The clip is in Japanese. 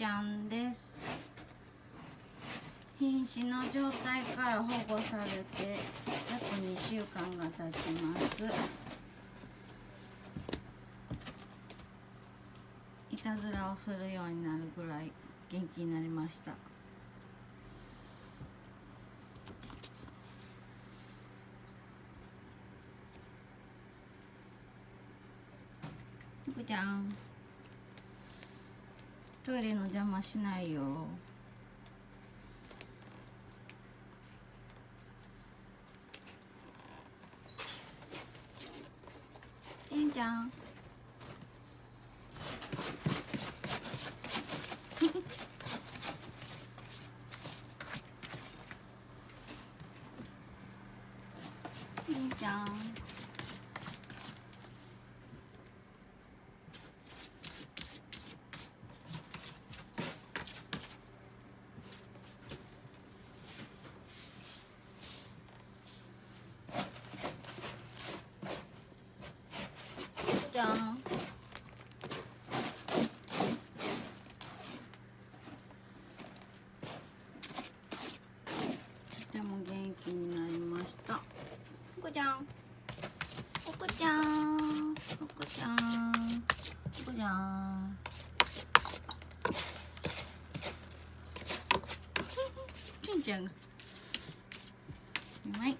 ちゃんです。瀕死の状態から保護されて約2週間が経ちます。いたずらをするようになるぐらい元気になりました。ふくちゃん、トイレの邪魔しないよ。てんちゃんてんちゃんじゃん。とても元気になりました。ふくちゃん、ふくちゃん、ふくちゃん、ふくちゃん。ちんちゃんが。うまい。